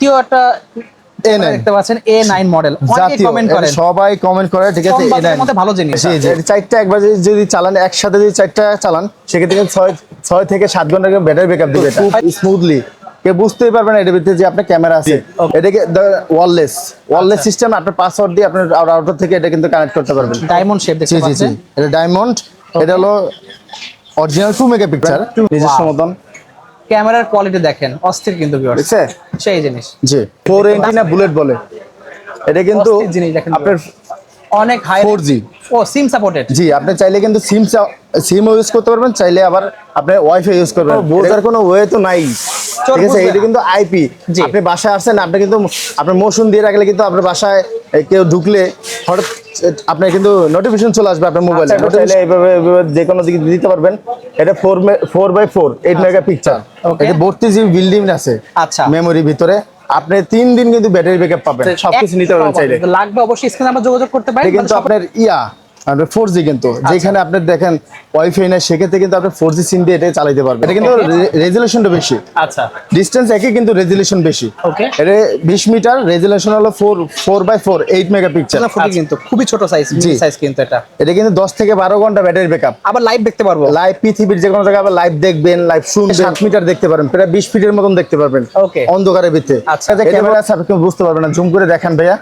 জাতীয় একটা A9 দেখতে পাচ্ছেন A9 মডেল, অনেকে কমেন্ট করেন, সবাই কমেন্ট করে, ঠিক আছে। এর মধ্যে ভালো জিনিস। জি জি, চারটা একবার যদি চালান, একসাথে যদি চারটা চালান, সেক্ষেত্রে 6 থেকে 7 ঘন্টা ব্যাটারি ব্যাকআপ দিবে, এটা খুব স্মুথলি। কে বুঝতেই পারবেন না এটার ভিতরে যে আপনার ক্যামেরা আছে। এটাকে ওয়্যারলেস সিস্টেম, আপনার পাসওয়ার্ড দিয়ে আপনার রাউটার থেকে এটা কিন্তু কানেক্ট করতে পারবেন। ডায়মন্ড শেপ দেখতে পাচ্ছেন, এটা ডায়মন্ড। এটা হলো অরিজিনাল 2 মেগাপিক্সেল নিজস্ব মতন। ক্যামেরার কোয়ালিটি দেখেন, অস্থির কিন্তু ভিউয়ার্স, বুঝছে সেই জিনিস। জি, 480 না বুলেট বলে, এটা কিন্তু জিনিস দেখেন আপনার অনেক হাই 4G। ও সিম সাপোর্টেড। জি, আপনি চাইলে কিন্তু সিম ইউজ করতে পারবেন, চাইলে আবার আপনি ওয়াইফাই ইউজ করবেন। বোঝার কোনো ওয়ে তো নাই, ঠিক আছে। এটা কিন্তু আইপি। আপনি বাসায় আসছেন, আপনি কিন্তু আপনার মোশন দিয়ে রাখলে কিন্তু আপনার বাসায় কেউ ঢুকলে হঠাৎ আপনার কিন্তু নোটিফিকেশন চলে আসবে আপনার মোবাইলে। চাইলে এইভাবে যে কোনো দিকে দিতে পারবেন। এটা 4x4 8 মেগাপিক্সেল। এটা 32 জিবি বিল্ডিং আছে আচ্ছা মেমোরি ভিতরে। আপনি 3 দিন কিন্তু ব্যাটারি ব্যাকআপ পাবেন, সবকিছু নিতে পারবেন চাইলে। লাগবে অবশ্যই স্ক্রিনে আমরা যোগাযোগ করতে পারি। কিন্তু আপনার আপনার 4G কিন্তু যেখানে আপনি দেখেন ওয়াইফাই না, সেক্ষেত্রে কিন্তু আপনি 4G সিম দিয়ে এটা চালাতে পারবেন। এটা কিন্তু রেজুলেশনটা বেশি, আচ্ছা ডিসটেন্স একই কিন্তু রেজুলেশন বেশি। ওকে, এটা 20 মিটার, রেজুলেশন হলো 4x4 8 মেগাপিক্সেল। কিন্তু খুবই ছোট সাইজ, সাইজ কিন্তু এটা কিন্তু 10 থেকে 12 ঘন্টা ব্যাটারি ব্যাকআপ। আবার লাইভ দেখতে পারবো, লাইভ পৃথিবীর যে কোনো জায়গায় আবার লাইভ দেখবেন, লাইভ শুনবেন। 7 মিটার দেখতে পারবেন, প্রায় 20 ফিটের মতন দেখতে পারবেন অন্ধকারের ভিতরে। আচ্ছা, ক্যামেরা আছে আপনি বুঝতে পারবেন না, জুম করে দেখান ভাইয়া,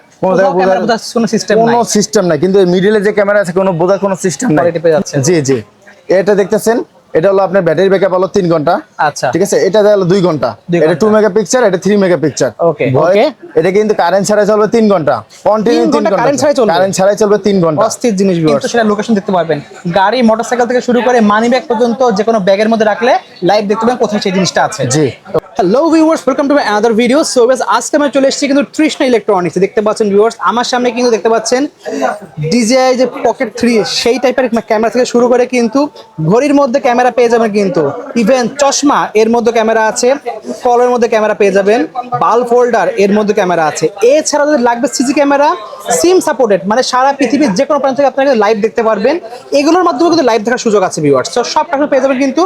কোনো সিস্টেম নাই। কিন্তু মিডিলে যে ক্যামেরা আছে কোনো বোঝার কোনো সিস্টেম নাই। জি জি, এটা দেখতেছেন, এটা হলো আপনার ব্যাটারি ব্যাকআপ হলো 3 ঘন্টা। আচ্ছা ঠিক আছে, এটা হলো 2 ঘন্টা। এটা 2 মেগাপিক্সেল, এটা 3 মেগাপিক্সেল। ওকে, এটা কিন্তু কারেন্ট ছাড়া চলবে 3 ঘন্টা, কন্টিনিউ 3 ঘন্টা কারেন্ট ছাড়াই চলবে 3 ঘন্টা। অস্থির জিনিস কিন্তু সেটা লোকেশন দেখতে পারবেন, গাড়ি মোটরসাইকেল থেকে শুরু করে মানি ব্যাগ পর্যন্ত যে কোনো ব্যাগের মধ্যে রাখলে লাইভ দেখতে পাবেন কোথায় সেই জিনিসটা আছে। জি, hello viewers, welcome to my another video. So guys, আজকে আমরা চলে এসেছি কিন্তু তৃষ্ণা ইলেকট্রনিক্স। দেখতে পাচ্ছেন ভিউয়ার্স, আমার সামনে কিন্তু দেখতে পাচ্ছেন DJI যে পকেট 3 সেই টাইপের ক্যামেরা থেকে শুরু করে কিন্তু ঘড়ির মধ্যে ক্যামেরা পেয়ে যাবেন, কিন্তু ইভেন চশমা এর মধ্যে ক্যামেরা আছে, কলের মধ্যে ক্যামেরা পেয়ে যাবেন, বাল্ব হোল্ডার এর মধ্যে ক্যামেরা আছে। এছাড়া যদি লাগবে সিসি ক্যামেরা, সিম সাপোর্টেড, মানে সারা পৃথিবীর যে কোনো প্রান্ত থেকে আপনারা লাইভ দেখতে পারবেন। এগুলোর মাধ্যমে কিন্তু লাইভ দেখার সুযোগ আছে ভিউয়ার্স। তো সব টাকা পেয়ে যাবেন। কিন্তু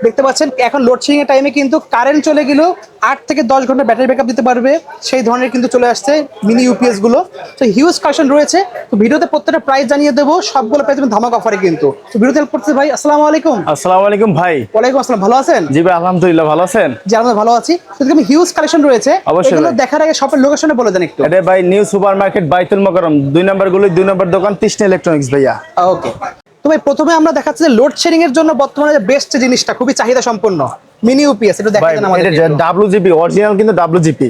দেখতে পাচ্ছেন এখন লোডশেডিং এর টাইমে কিন্তু কারেন্ট চলে গেলেও 8 থেকে 10 ঘন্টা ব্যাটারি ব্যাকআপ দিতে পারবে, সেই ধরনের কিন্তু চলে আসছে মিনি ইউপিএস গুলো। তো হিউজ কালেকশন রয়েছে। তো ভিডিওতে প্রত্যেকটা প্রাইস জানিয়ে দেবো, সবগুলো পেয়ে যাবেন ধামাকা অফারে কিন্তু। তো ভিডিওতে হেল্প করতে ভাই, আসসালামু আলাইকুম। আসসালামু আলাইকুম ভাই। ওয়ালাইকুম আসসালাম, ভালো আছেন? জি ভাই, আলহামদুলিল্লাহ, ভালো আছেন? জি আমরা ভালো আছি। তো আমি হিউজ কালেকশন রয়েছে, এগুলো দেখার আগে শপের লোকেশনে বলে দেন একটু। এটা ভাই নিউ সুপার মার্কেট বাইতুল মোকাররম 2 নম্বর গলি 2 নম্বর দোকান তৃষ্ণা ইলেকট্রনিক্স ভাইয়া। ওকে, তো ভাই প্রথমে আমরা দেখাচ্ছি যে লোডশেডিং এর জন্য বর্তমানে যে বেস্ট জিনিসটা, খুবই চাহিদা সম্পন্ন মিনি ইউপিএস। এটা দেখা দেন আমাদের। এটা WGP অরিজিনাল, কিন্তু WGP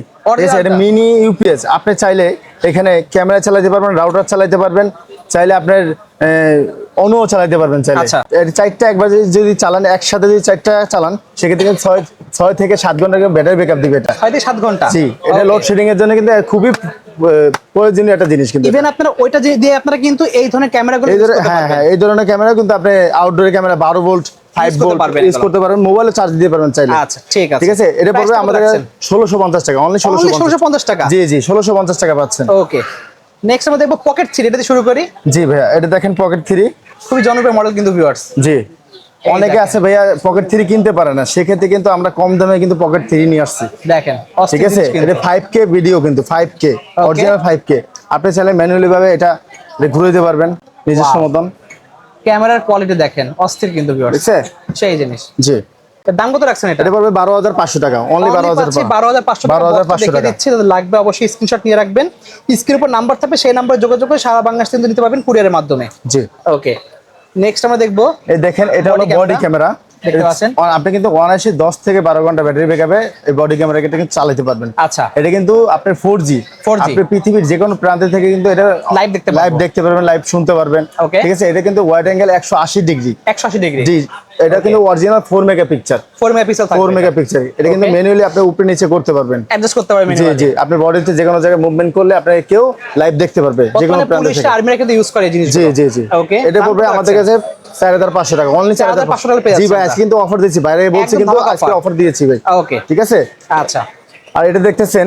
এটা মিনি ইউপিএস। আপনি চাইলে এখানে ক্যামেরা চালাতে পারবেন, রাউটার চালাতে পারবেন, চাইলে আপনার অনুও চালাতে পারবেন চাইলে। এর চারটা একবার যদি চালান, একসাথে যদি চারটা চালান, সেক্ষেত্রে 6 থেকে 7 ঘন্টা ব্যাটারি ব্যাকআপ দিবে। এটা 6 থেকে 7 ঘন্টা। জি, এটা লোডশেডিং এর জন্য কিন্তু খুবই প্রয়োজনীয় একটা জিনিস। কিন্তু ইভেন আপনারা ওইটা দিয়ে আপনারা কিন্তু এই ধরনের ক্যামেরাগুলো ইউজ করতে পারবেন। হ্যাঁ, এই ধরনের ক্যামেরা কিন্তু আপনি outdoor camera 12 volt 5 volt use করতে পারবেন, মোবাইলে চার্জ দিতে পারবেন চাইলে। আচ্ছা ঠিক আছে, ঠিক আছে। এটা পড়বে আমাদের 1650 টাকা, অনলি 1650 টাকা। জি জি, 1650 টাকা পাচ্ছেন। ওকে, নেক্সট আমরা দেখব পকেট 3, এটা দিয়ে শুরু করি। জি ভাইয়া, এটা দেখেন পকেট 3, খুবই জনপ্রিয় মডেল কিন্তু ভিউয়ার্স। জি, অনেকে আছে ভাইয়া পকেট 3 কিনতে পারে না, সেক্ষেত্রে কিন্তু আমরা কম দামে কিন্তু পকেট 3 নিয়ে আসছি। দেখেন, ঠিক আছে। এটা 5K ভিডিও, কিন্তু 5K অরিজিনাল 5K। আপনি চাইলে ম্যানুয়ালি ভাবে এটা ঘুরে দিতে পারবেন নিজস্ব মতন। ক্যামেরার কোয়ালিটি দেখেন, অস্থির কিন্তু ভিউয়ার্স, দেখছেন সেই জিনিস। জি, এর দাম কত রাখছেন? এটা পড়বে 12500 টাকা, অনলি 12500 টাকা দিচ্ছি। লাগবে অবশ্যই স্ক্রিনশট নিয়ে রাখবেন, স্ক্রিনের উপর নাম্বার থাকবে, সেই নাম্বারে যোগাযোগ করে সারা বাংলাদেশ থেকে নিতে পারবেন কুরিয়ারের মাধ্যমে। জি, ওকে, নেক্সট আমরা দেখবো, এই দেখেন, এটা হলো বডি ক্যামেরা। দেখতে পাচ্ছেন আপনি কিন্তু অনায়াসে 10 থেকে 12 ঘন্টা ব্যাটারি ব্যাকআপে এই বডি ক্যামেরা কিন্তু চালাতে পারবেন। আচ্ছা, এটা কিন্তু আপনার 4G। আপনি পৃথিবীর যে কোনো প্রান্ত থেকে কিন্তু এটা লাইভ দেখতে পারবেন, লাইভ শুনতে পারবেন। ঠিক আছে। এটা কিন্তু ওয়াইড অ্যাঙ্গেল 180 ডিগ্রি। জি, এটা কিন্তু অরিজিনাল 4 মেগাপিক্সেল। 4 মেগাপিক্সেল। এটা কিন্তু ম্যানুয়ালি আপনি উপরে নিচে করতে পারবেন, অ্যাডজাস্ট করতে পারবেন। জি জি, আপনি বডিতে যে কোনো জায়গায় মুভমেন্ট করলে আপনার কেউ লাইভ দেখতে পারবে যে কোনো প্রান্ত থেকে। আর্মিরা কিন্তু ইউজ করে জিনিস। জি জি জি, ওকে, এটা পড়বে আমাদের কাছে 4500 টাকা, অনলি 4500 টাকা পেয়ে যাচ্ছেন। জি ভাই, আজকে কিন্তু অফার দিয়েছি, বাইরে বলছি কিন্তু আজকে অফার দিয়েছি ভাই। ওকে, ঠিক আছে। আচ্ছা, আর এটা দেখতেছেন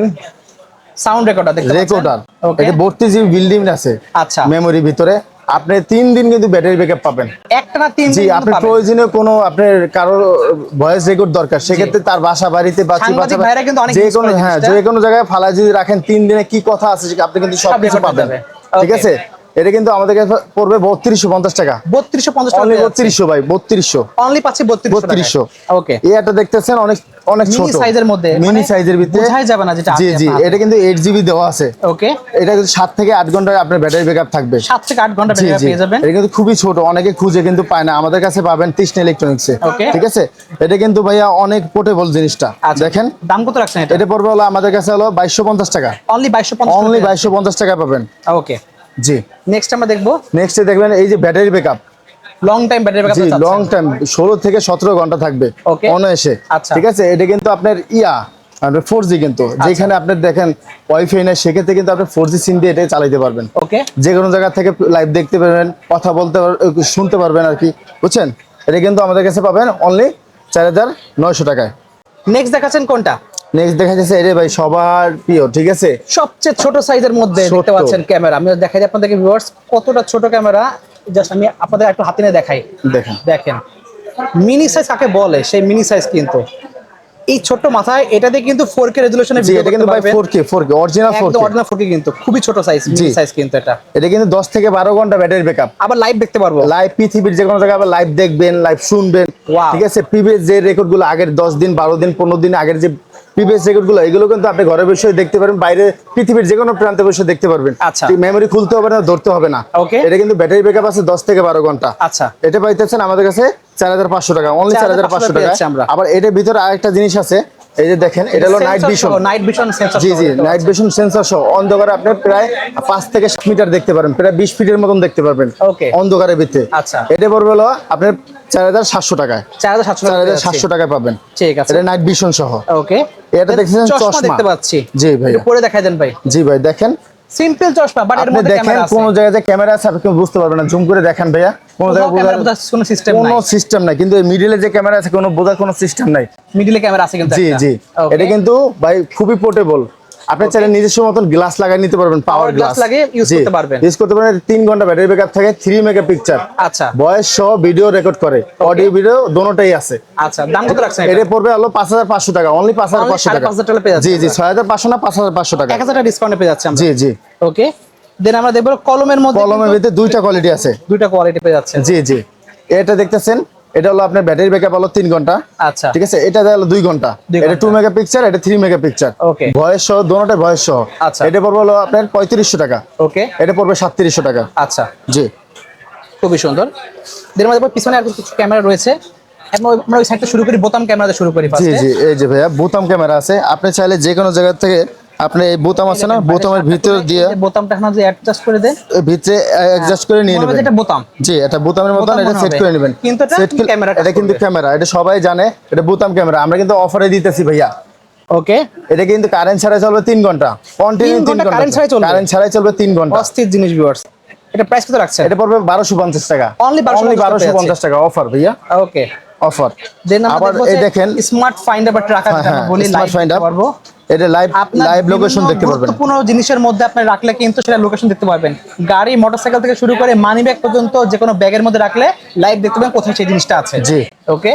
সাউন্ড রেকর্ডার, এটা 32 জিবি বিল্ডিং আছে। আচ্ছা, মেমোরি ভিতরে আপনি 3 দিন কিন্তু ব্যাটারি ব্যাকআপ পাবেন। একটা না 3 জি, দিন আপনি পাবেন। প্রয়োজনীয় কোনো আপনার কারো ভয়েস রেকর্ড দরকার, সেক্ষেত্রে তার বাসা বাড়িতে সাংবাদিক ভাইরা কিন্তু অনেক যে use কোনো করে হ্যাঁ জিনিসটা। যে কোনো জায়গায় ফালা যদি রাখেন 3 দিনে কি কথা আছে আপনি কিন্তু সব কিছু record হয়ে পাবেন। যাবে। ঠিক Okay. আছে, এটা কিন্তু আমাদের কাছে পড়বে 3250 টাকা। 3250 টাকা অনলি পেয়ে যাচ্ছে। 3200 ভাই, 3200। অনলি পাচ্ছি 3200 ওকে, ওকে। এটা দেখতেছেন অনেক অনেক ছোট মিনি সাইজের মধ্যে, মিনি মানে সাইজের ভিতরে বোঝাই যাবে না যেটা জি আছে জি, আপনার হাতে। এটা কিন্তু 8GB দেওয়া আছে। ওকে, এটা কিন্তু 7 থেকে 8 ঘন্টা আপনার ব্যাটারি ব্যাকআপ থাকবে। 7 থেকে 8 ঘন্টা জি ব্যাটারি জি, পেয়ে যাবেন। এটা কিন্তু খুবই ছোট, অনেকে খুঁজে কিন্তু পায় না, আমাদের কাছে পাবেন তৃষ্ণা ইলেকট্রনিক্সে। Okay. ঠিক আছে, এটা কিন্তু ভাইয়া অনেক পোর্টেবল জিনিসটা। আচ্ছা, দেখেন দাম কত রাখছেন এটা? এটা পড়বে হলো আমাদের কাছে হলো 2250 টাকা। অনলি 2250 অনলি 2250 টাকা পাবেন। ওকে, জি, নেক্সট আমরা দেখবো নেক্সটে দেখবেন এই যে battery backup. Long time battery backup জি, লং টাইম 16 থেকে 17 ঘন্টা থাকবে Okay. অনায়াসে। আচ্ছা। ঠিক আছে, এটা কিন্তু আপনার আপনার 4G কিন্তু, যেখানে আপনি দেখেন ওয়াইফাই নাই, সেক্ষেত্রে কিন্তু আপনি 4G সিম দিয়ে এটা চালাতে পারবেন। ওকে, যে কোনো জায়গা থেকে লাইভ দেখতে পারবেন, কথা বলতে শুনতে পারবেন আর কি, বুঝছেন। এটা কিন্তু আমাদের কাছে পাবেন অনলি 4900 টাকায়। নেক্সট দেখাচ্ছেন কোনটা? নেক্সট দেখা যাচ্ছে এটা ভাই সবার প্রিয়। ঠিক আছে, সবচেয়ে ছোট সাইজের মধ্যে ছোট। দেখতে পাচ্ছেন ক্যামেরা। আমি দেখাই দিই আপনাদেরকে ভিউয়ার্স কতটা ছোট ক্যামেরা। জাস্ট আমি আপনাদের একটু হাতে নিয়ে দেখাই। দেখেন দেখেন মিনি সাইজ কাকে বলে, সেই মিনি সাইজ কিন্তু এই ছোট মাথায় এটা দিয়ে কিন্তু 4K রেজোলিউশনে জি, ভিডিও এটা কিন্তু ভাই 4K অরিজিনাল 4K। একদম অরিজিনাল 4K কিন্তু খুবই ছোট সাইজ, মিনি সাইজ কিন্তু এটা। এটা কিন্তু 10 থেকে 12 ঘন্টা ব্যাটারি ব্যাকআপ। আবার লাইভ দেখতে পারবো। লাইভ পৃথিবীর যে কোনো জায়গায় আবার লাইভ দেখবেন, লাইভ শুনবেন। Wow. ঠিক আছে, প্রিভিয়াস যে রেকর্ড গুলো আগের 10 দিন 12 দিন 15 দিন আগের যে প্রিভিয়াস রেকর্ড গুলো, এগুলো কিন্তু আপনি ঘরে বসে দেখতে পারবেন, বাইরে পৃথিবীর যে কোনো প্রান্তে বসে দেখতে পারবেন। আচ্ছা। মেমোরি খুলতে হবে না, ধরতে হবে না। Okay. এটা কিন্তু ব্যাটারি ব্যাকআপ আছে 10 থেকে 12 ঘন্টা। আচ্ছা, এটা পাইতেছেন আমাদের কাছে 4500 টাকা, অনলি 4500 টাকা। পেয়েছি আমরা। আবার এটার ভিতরে আরেকটা জিনিস আছে, এই যে দেখেন, এটা হলো night vision. Night vision sensor. জি জি, নাইট ভিশন সেন্সর সহ অন্ধকারে আপনি প্রায় 5 থেকে 7 মিটার দেখতে পারবেন, প্রায় 20 ফিটের মতন দেখতে পারবেন Okay. অন্ধকারের ভিতরে। আচ্ছা। এটা পড়বে হলো আপনার 4700 টাকায়। 4700 টাকায় পাবেন। ঠিক আছে, এটা নাইট ভিশন সহ। ওকে। এটা দেখছেন চশমা দেখতে পাচ্ছি। জি ভাই, একটু পরে দেখাই দেন ভাই। জি ভাই, দেখেন সিম্পল চশমা, বাট এর আপনি মধ্যে দেখেন ক্যামেরা আছে। কোন জায়গায় যে ক্যামেরা আছে আপনি কেউ বুঝতে পারবেন না, জুম করে দেখেন ভাইয়া, কোন জায়গায় ক্যামেরা বোঝার কোনো সিস্টেম নাই। কোনো সিস্টেম নাই, কিন্তু এই মিডলে যে ক্যামেরা আছে কোনো বোঝার কোনো সিস্টেম নাই। মিডলে ক্যামেরা আছে কিন্তু জি একটা। জি, Okay. এটা কিন্তু ভাই খুবই পোর্টেবল। আপনি চাইলে নিজস্ব মতন গ্লাস লাগাই নিতে পারবেন, পাওয়ার glass গ্লাস লাগিয়ে use করতে পারবেন। ইউজ করতে পারবেন। 3 ঘন্টা ব্যাটারি ব্যাকআপ থাকে, 3 মেগাপিক্সেল। আচ্ছা ভয়েস সহ ভিডিও রেকর্ড করে, অডিও ভিডিও দোনোটাই আছে। আচ্ছা, দাম কত রাখছেন এটা পড়বে হলো 5500 টাকা, অনলি 5500 টাকা। 5500 টাকা পেয়ে যাচ্ছে। জি জি, 6500 না 5500 টাকা। 1000 টাকা ডিসকাউন্টে পেয়ে যাচ্ছে আমরা। জি জি, ওকে, দেন আমরা দেখব কলমের মধ্যে কলমের ভিতরে দুইটা কোয়ালিটি আছে। দুইটা কোয়ালিটি পেয়ে যাচ্ছে। জি জি, এটা দেখতেছেন, এটা হলো আপনার ব্যাটারি ব্যাকআপ হলো 3 ঘন্টা। আচ্ছা, ঠিক আছে, এটা হলো 2 ঘন্টা। 2 এটা ঘন্টা। 2 মেগাপিক্সেল, এটা 3 মেগাপিক্সেল। Okay. ভয়েস সহ দোনোটাই ভয়েস সহ। আচ্ছা। এটা পড়বে হলো আপনার 3500 টাকা। ওকে, এটা পড়বে 3700 টাকা। আচ্ছা, জি, খুবই সুন্দর। দেন আমাদের পিছনে আর কিছু ক্যামেরা রয়েছে। এখন আমরা ওই সাইডটা শুরু করি, বোতাম ক্যামেরাতে শুরু করি জি ফার্স্টে। জি, এই যে ভাইয়া বোতাম ক্যামেরা আছে, আপনি চাইলে যে কোনো জায়গা থেকে আপনি এই বোতাম আছে না, বোতামের ভিতর দিয়ে বোতামটা এখন যে অ্যাডজাস্ট করে দেন, ভিতরে অ্যাডজাস্ট করে নিয়ে মনে হবে নেবেন। যে এটা বোতাম। জি, এটা বোতামের মতন, বোতাম এটা মনে সেট হবে। করে নেবেন। কিন্তু এটা সেট করে ক্যামেরা কাজ এটা কিন্তু করবে। ক্যামেরা, এটা সবাই জানে এটা বোতাম ক্যামেরা। আমরা কিন্তু অফারে দিতেছি ভাইয়া। ওকে, এটা কিন্তু কারেন্ট ছাড়াই চলবে 3 ঘন্টা, কন্টিনিউ 3 ঘন্টা ঘন্টা কারেন্ট ছাড়াই চলবে? কারেন্ট ছাড়াই চলবে 3 ঘন্টা। অস্থির জিনিস ভিউয়ার্স। এটা প্রাইস কত রাখছেন? এটা পড়বে 1250 টাকা। Only 1250 টাকা অফার ভাইয়া, ওকে। অফার। দেন আমরা আবার দেখবো এই যে দেখেন স্মার্ট ফাইন্ডার বা ট্র্যাকার যেটা আমরা বলি, স্মার্ট লাইভ ফাইন্ড দেখতে পারবো। এটা লাইভ আপনার লাইভ লোকেশন বিভিন্ন দেখতে পারবেন। গুরুত্বপূর্ণ জিনিসের মধ্যে আপনি রাখলে কিন্তু সেটা লোকেশন দেখতে পারবেন। গাড়ি, মোটরসাইকেল থেকে শুরু করে মানি ব্যাগ পর্যন্ত যে কোনো ব্যাগের মধ্যে রাখলে লাইভ দেখতে পাবেন কোথায় সেই জিনিসটা আছে। জি। ওকে,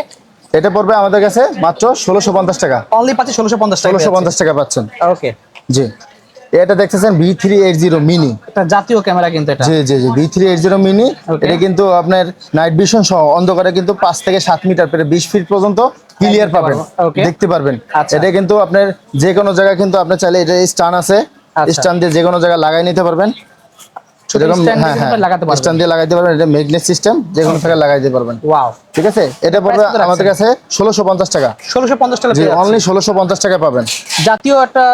এটা পড়বে আমাদের কাছে মাত্র 1650 টাকা। অনলি পাচ্ছি 1650 টাকা। 1650 টাকা পাচ্ছেন। ওকে, জি, এটা দেখতেছেন V380 মিনি। এটা জাতীয় ক্যামেরা কিন্তু এটা। জি জি জি, V380 মিনি। Okay. এটা কিন্তু আপনার নাইট ভিশন সহ অন্ধকারে কিন্তু 5 থেকে 7 মিটার প্রায় 20 ফিট পর্যন্ত ক্লিয়ার দেখতে পাবেন, পারবো। Okay. দেখতে পারবেন। আচ্ছা। এটা কিন্তু আপনার যে কোনো জায়গায় কিন্তু আপনি চাইলে এটা স্ট্যান্ড আছে, আচ্ছা। স্ট্যান্ড দিয়ে যে কোনো জায়গায় লাগাই নিতে পারবেন। ছোট এরকম stand হ্যাঁ দিয়ে হ্যাঁ, লাগাতে পারবেন। স্ট্যান্ড দিয়ে লাগাইতে পারবেন। এটা ম্যাগনেট সিস্টেম, যে কোনো জায়গায় লাগাইতে পারবেন। ওয়াও, ঠিক আছে, এটা পড়বে price কত আমাদের কাছে 1650 টাকা। 1650 টাকা জি, পেয়ে অনলি যাচ্ছি। 1650 টাকা পাবেন। জাতীয় একটা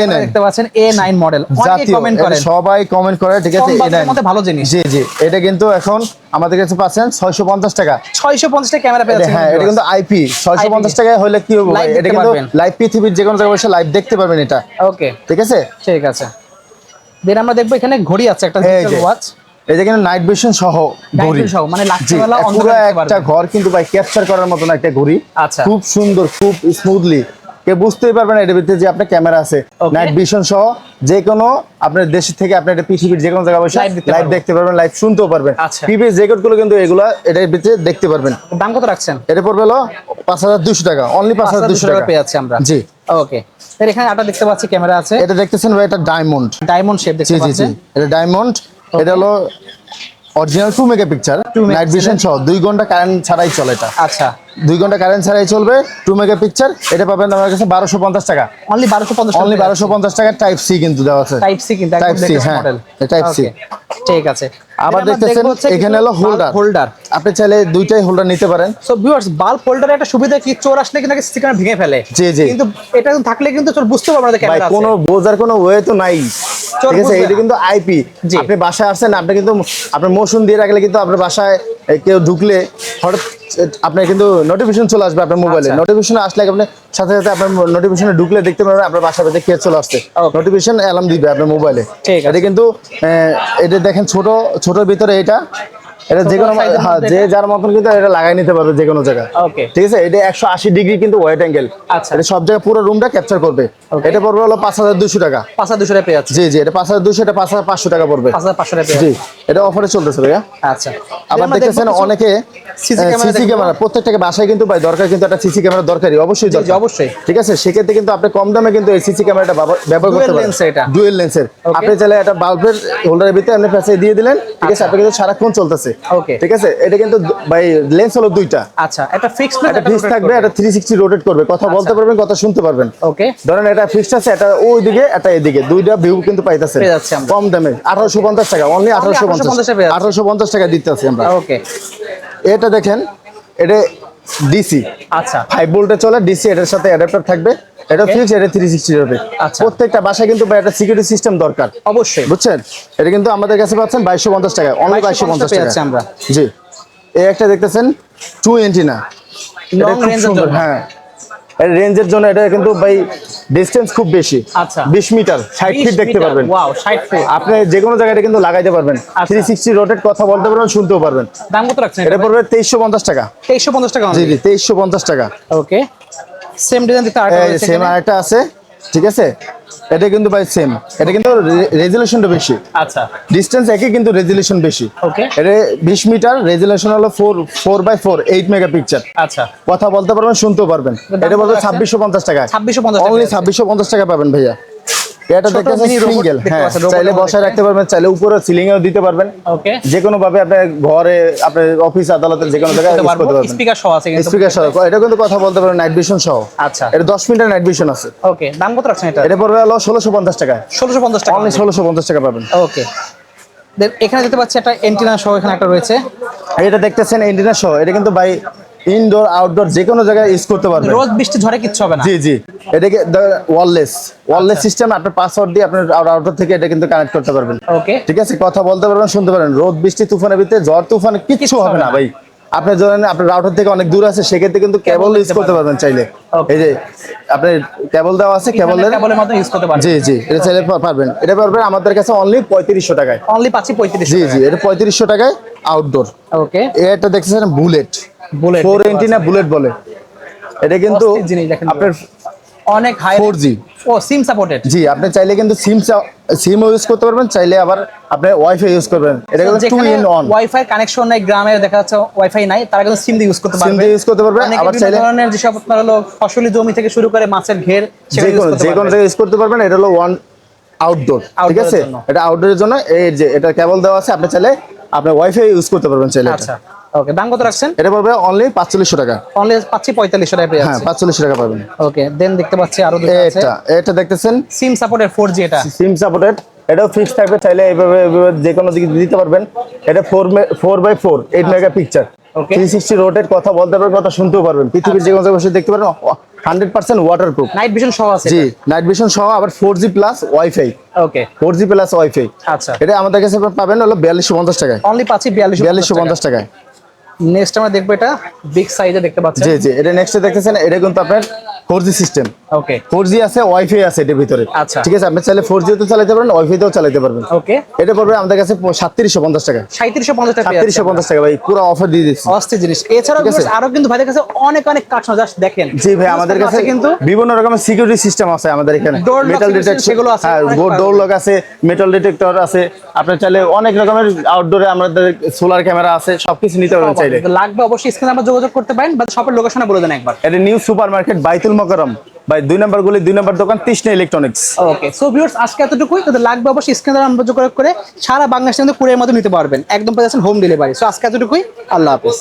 A9 দেখতে পাচ্ছেন, A9 মডেল। অনেকে জাতীয়, কমেন্ট এটা করেন সবাই কমেন্ট করে। ঠিক আছে, কম বাজেটের A9 মধ্যে ভালো জিনিস। জি জি, এটা কিন্তু এখন আমাদের কাছে পাচ্ছেন 650 টাকা। 650 টাকা ক্যামেরা পেয়ে যাচ্ছেন। হ্যাঁ, এটা কিন্তু আইপি 650 টাকায় হলে কি হবে? Live এটা দেখতে কিন্তু পারবেন। লাইভ পৃথিবীর যে কোনো জায়গায় বসে লাইভ দেখতে পারবেন এটা। ওকে, ঠিক আছে, ঠিক আছে। দেন আমরা দেখবো এখানে ঘড়ি আছে, একটা এই ডিজিটাল যে ওয়াচ। এটা কিন্তু নাইট ভিশন সহ ঘড়ি সহ, মানে জি, রাত্রিবেলা পুরো অন্ধকারে দেখতে একটা পারবেন। ঘর কিন্তু ভাই ক্যাপচার করার মতন একটা ঘড়ি। আচ্ছা। খুব সুন্দর, খুব স্মুথলি কেউ বুঝতেই পারবে না এটার ভিতরে যে আপনার ক্যামেরা আছে। Okay. নাইট ভিশন সহ যে কোনো আপনার দেশ থেকে আপনার এটা পৃথিবীর যে কোনো জায়গায় বসে লাইভ দেখতে পারবেন, লাইভ শুনতেও পারবেন। আচ্ছা। প্রিভিয়াস রেকর্ড গুলো কিন্তু এগুলা এটার ভিতরে দেখতে পারবেন। দাম কত রাখছেন? এটা পড়বে হলো 5200 টাকা, অনলি 5200 টাকা পেয়ে যাচ্ছি আমরা। জি। ওকে, এখানে আটা দেখতে পাচ্ছি, ক্যামেরা আছে। এটা দেখতেছেন ভাই, এটা ডায়মন্ড শেপ জি দেখতে জি জি, পাচ্ছেন। এটা ডায়মন্ড। এটা হলো অরিজিনাল 2 মেগাপিক্সেল, 2 নাইট ভিশন সহ 2 ঘন্টা কারেন্ট ছাড়াই চলে এটা। আচ্ছা, 2 ঘন্টা কারেন্ট ছাড়াই চলবে, 2 মেগাপিক্সেল। এটা পাবেন আমার কাছে 1250 টাকা, অনলি 1250 অনলি 1250 টাকা। টাইপ সি কিন্তু দেওয়া আছে, টাইপ সি কিন্তু টাইপ সি, হ্যাঁ টাইপ সি। ঠিক আছে। আবার দেখতেছেন এখানে হলো হোল্ডার, আপনি চাইলে দুইটাই হোল্ডার নিতে পারেন। সো ভিউয়ার্স, বাল্ব হোল্ডারের একটা সুবিধা কি, চোর আসলে কিন্তু স্টিকার ভেঙে ফেলে। জি জি, কিন্তু এটা থাকলে কিন্তু চোর বুঝতে পারবে না যে ভাই ক্যামেরা আছে। কোনো বোঝার কোনো ওয়ে তো নাই, চোর ঠিক আছে। বুঝবে এটা না। কিন্তু আইপি। জি। আপনি বাসায় আসছেন, আপনি কিন্তু আপনার মোশন দিয়ে রাখলে কিন্তু আপনার বাসায় কেউ ঢুকলে হঠাৎ আপনার কিন্তু নোটিফিকেশন চলে আসবে আপনার মোবাইলে। আচ্ছা। নোটিফিকেশন আসলে আপনি সাথে সাথে আপনার নোটিফিকেশনে ঢুকলে দেখতে পারবেন আপনার বাসার ভিতরে কে চলে আসছে। Okay. নোটিফিকেশন অ্যালার্ম দিবে আপনার মোবাইলে। ঠিক আছে। এটা কিন্তু এটা দেখেন ছোটর ভিতরে এটা যে কোনো size-এর হ্যাঁ, মধ্যে যে যার মতন কিন্তু এটা লাগাই নিতে পারবে যে কোনো জায়গায়। ওকে, ঠিক আছে। এটা 180 ডিগ্রি কিন্তু ওয়াইড অ্যাঙ্গেল। আচ্ছা। এটা সব জায়গায় পুরো রুমটা ক্যাপচার করবে। Okay. এটা পড়বে হলো 5200 টাকা। 5200 টাকা পেয়ে যাচ্ছে। জি জি, এটা 5200, এটা 5500 টাকা পড়বে। 5500 টাকা পেয়ে জি, যাচ্ছে। এটা অফারে চলতেছে ভাইয়া। আচ্ছা, আবার আমরা দেখতেছেন দেখবো কিছু অনেকে CC ক্যামেরা সিসি দেখবো। ক্যামেরা প্রত্যেকটা বাসায় কিন্তু ভাই দরকার, কিন্তু একটা সিসি ক্যামেরা দরকারই, অবশ্যই জি, দরকার। অবশ্যই। ঠিক আছে, সেক্ষেত্রে কিন্তু আপনি কম দামে কিন্তু এই সিসি ক্যামেরাটা ব্যবহার করতে Dual পারেন। lens এটা। ডুয়েল লেন্সের। Okay. আপনি চাইলে একটা বাল্বের হোল্ডারের ভিতরে আপনি ফেসে দিয়ে দিলেন, ঠিক আছে, আপনি কিন্তু সারাক্ষণ চলতেছে। Okay. ঠিক আছে। এটা কিন্তু ভাই লেন্স হলো দুইটা, আচ্ছা, একটা ফিক্সড একটা ফিক্স থাকবে, একটা 360 রোটেট করবে, কথা বলতে পারবেন, কথা শুনতে পারবেন। ওকে, ধরেন এটা ফিক্সড আছে, এটা ওই দিকে একটা এদিকে, দুইটা ভিউ কিন্তু পাইতেছেন পেয়ে যাচ্ছি আমরা। কম দামে। 1850 টাকা, অনলি 1850 পেয়ে যাচ্ছি। 1850 টাকা দিতে আছি আমরা। ওকে, এটা দেখেন, এটা ডিসি আচ্ছা 5 ভোল্টে চলে, ডিসি এটার সাথে অ্যাডাপ্টার থাকবে। এটা Okay. ফিক্স, এটা 360 রোটেট। আচ্ছা। প্রত্যেকটা বাসায় কিন্তু ভাই একটা সিকিউরিটি সিস্টেম দরকার, অবশ্যই। বুঝছেন। এটা কিন্তু আমাদের কাছে পাচ্ছেন 2250 টাকা, অনলি 2250 পেয়ে টাকা যাচ্ছি আমরা। জি। এই একটা দেখতেছেন 2 এন্টিনা, Long range এর জন্য। হ্যাঁ এর রেঞ্জের জন্য। এটা কিন্তু ভাই ডিসটেন্স খুব বেশি, আচ্ছা। 20 মিটার, 60 ফিট দেখতে পারবেন। Wow, 60 feet. আপনি যে কোনো জায়গায় এটা কিন্তু লাগাইতে পারবেন। আচ্ছা। 360 রোটেট, কথা বলতে পারবেন, শুনতেও পারবেন। দাম কত রাখছেন এটা পড়বে 2350 টাকা। 2350 টাকা। জি জি, 2350 টাকা। ওকে, সেম ডিজাইন দিতে আরেকটা রয়েছে সেম এখানে। আরেকটা আছে, ঠিক আছে। এটা কিন্তু ভাই সেম, এটা কিন্তু রেজুলেশনটা বেশি, আচ্ছা, ডিসটেন্স একই কিন্তু রেজুলেশন বেশি। ওকে, এটা 20 মিটার, রেজুলেশন হলো 4x4 8 মেগাপিক্সেল। আচ্ছা, কথা বলতে পারবেন, শুনতেও পারবেন। দাম এটা বলতে কত আছে? 2650 টাকা, 2650 টাকা। অনলি 2650 টাকা পাবেন ভাইয়া। এটা ছোট দেখতেছেন mini robot সিঙ্গেল, দেখতে হ্যাঁ পাচ্ছেন, robot চাইলে এর মধ্যে বসায় রাখতে পারবেন, চাইলে উপরে সিলিং এও দিতে পারবেন। ওকে, যে কোনো ভাবে আপনার ঘরে, আপনার অফিস আদালতের যে কোনো জায়গায় ইউজ করতে পারবেন। স্পিকার সহ আছে কিন্তু। স্পিকার সহ, এটা কিন্তু কথা বলতে পারবেন, নাইট ভিশন সহ। আচ্ছা, এটা 10 মিনিটের নাইট ভিশন আছে। ওকে, দাম কত রাখছেন এটা? এটা পড়বে হলো 1650 টাকা, 1650 টাকা। অনলি 1650 টাকা পাবেন। ওকে, দেন এখানে দেখতে পাচ্ছি একটা এন্টিনা সহ এখানে একটা রয়েছে। এটা দেখতেছেন এন্টিনা সহ, এটা কিন্তু ভাই ইনডোর আউটডোর যে কোনো জায়গায় ইউজ করতে পারবেন। রোদ বৃষ্টি ঝড়ে কিচ্ছু হবে না। জি জি, এটাকে ওয়্যারলেস সিস্টেম, আপনার পাসওয়ার্ড দিয়ে আপনার আউটার থেকে এটা কিন্তু কানেক্ট করতে পারবেন। ওকে, ঠিক আছে, কথা বলতে পারবেন, শুনতে পারবেন। রোদ বৃষ্টি তুফানের ভিতরে, ঝড় তুফানে কিচ্ছু হবে না ভাই। আপনি ধরেন আপনার রাউটার থেকে অনেক দূর আছে, সেক্ষেত্রে কিন্তু কেবল ইউজ করতে পারবেন চাইলে। Okay. এই যে আপনার কেবল দেওয়া আছে, কেবলের কেবলের মাধ্যমে ইউজ করতে পারবেন। জি জি, এটা চাইলে পারবেন। এটা পারবেন আমাদের কাছে অনলি 3500 টাকায়। অনলি পাচ্ছি 3500 জি টাকা। জি, এটা 3500 টাকায় আউটডোর। ওকে, এটা দেখতেছেন বুলেট, বুলেট 4 এন্টিনা বুলেট বলে। এটা কিন্তু অস্থির জিনিস দেখেন, আপনার অনেক হাই 4G। ও সিম সাপোর্টেড। জি, আপনি চাইলে কিন্তু সিম ইউজ করতে পারবেন, চাইলে আবার আপনি ওয়াইফাই ইউজ করবেন। এটা কিন্তু 2 in 1। ওয়াইফাই কানেকশন নাই, গ্রামে দেখা যাচ্ছে ওয়াইফাই নাই, তারা কিন্তু সিম দিয়ে ইউজ করতে সিম পারবে। দিয়ে ইউজ করতে পারবে, অনেকে আবার বিভিন্ন চাইলে ধরনের যেসব আপনার হলো ফসলি জমি থেকে শুরু করে মাছের ঘের, সেগুলো ইউজ করতে যে কোনো পারবে। জায়গায় ইউজ করতে পারবেন। এটা হলো ওয়ান আউটডোর, ঠিক Outdoor এর আছে। জন্য। এটা আউটডোরের জন্য। এই যে এটা কেবল দেওয়া আছে, আপনি চাইলে আপনি ওয়াইফাই ইউজ করতে পারবেন চাইলে। আচ্ছা, ওকে, দাম কত রাখছেন? এটা পড়বে অনলি 4500 টাকা। অনলি পাচ্ছি 4500 টাকা পেয়ে হ্যাঁ, যাচ্ছে। 4500 টাকা পাবেন। ওকে, দেন দেখতে পাচ্ছি আরো দুটো আছে। এটা দেখতেছেন সিম সাপোর্টেড 4G এটা। সিম সাপোর্টেড, এটাও ফিক্স থাকবে, চাইলে এইভাবে যে কোনো দিকে দিতে পারবেন। এটা 4x4 8 মেগাপিক্সেল, Okay. 360 রোটেট, কথা বলতে পারবেন, কথা শুনতেও পারবেন। পৃথিবীর যে কোনো জায়গায় বসে দেখতে পারবেন, 100% ওয়াটারপ্রুফ। নাইট ভিশন সহ আছে জি, নাইট ভিশন সহ, আবার 4G প্লাস ওয়াইফাই। ওকে, 4G প্লাস ওয়াইফাই। আচ্ছা, এটা আমাদের কাছে পাবেন হলো 4250 টাকায়। অনলি পাচ্ছি 4250 টাকায়। নেক্সট আমরা দেখবো এটা বিগ সাইজে দেখতে পাচ্ছেন। জি জি, এটা নেক্সট দেখতেছেন, এটা কিন্তু আপনার 4G সিস্টেম। ওকে 4G আছে, ওয়াইফাই আছে এটার ভিতরে। আচ্ছা। ঠিক আছে, আপনি চাইলে 4G তে চালাতে পারবেন, ওয়াইফাই তেও চালাতে পারবেন। ওকে এটা পড়বে আমাদের কাছে 3750 টাকা। 3750 টাকা 3750 টাকা ভাই, পুরো অফার দিয়ে দিচ্ছি। অস্থির জিনিস। এছাড়াও ঠিক আছে। viewers আরো কিন্তু ভাইদের কাছে অনেক কালেকশন জাস্ট দেখেন। জি ভাই, আমাদের কাছে কিন্তু বিভিন্ন রকমের সিকিউরিটি সিস্টেম আছে আমাদের এখানে। Door lock metal system detector সেগুলো আছে, হ্যাঁ, অনেক ডোর লক আছে, মেটাল ডিটেক্টর আছে। আপনি চাইলে অনেক রকমের আউটডোরে আমাদের সোলার ক্যামেরা আছে, সবকিছু নিতে পারবেন চাইলে। লাগবে অবশ্যই স্ক্রিনে আমরা যোগাযোগ করতে পারেন, বা শপের লোকেশনে বলে দেন একবার। এটা নিউ সুপার মার্কেট বাইতুল মোকাররম ভাই, 2 নম্বর গলি 2 নম্বর দোকান তৃষ্ণা ইলেকট্রনিক্স। ওকে সো ভিউয়ার্স আজকে এতটুকুই। তাদের লাগবে অবশ্যই স্ক্রিনে আমরা যোগাযোগ করে সারা বাংলাদেশের মধ্যে কুরিয়ার মধ্যে নিতে পারবেন, একদম পেয়ে যাচ্ছেন হোম ডেলিভারি। সো আজকে এতটুকুই, আল্লাহ হাফেজ।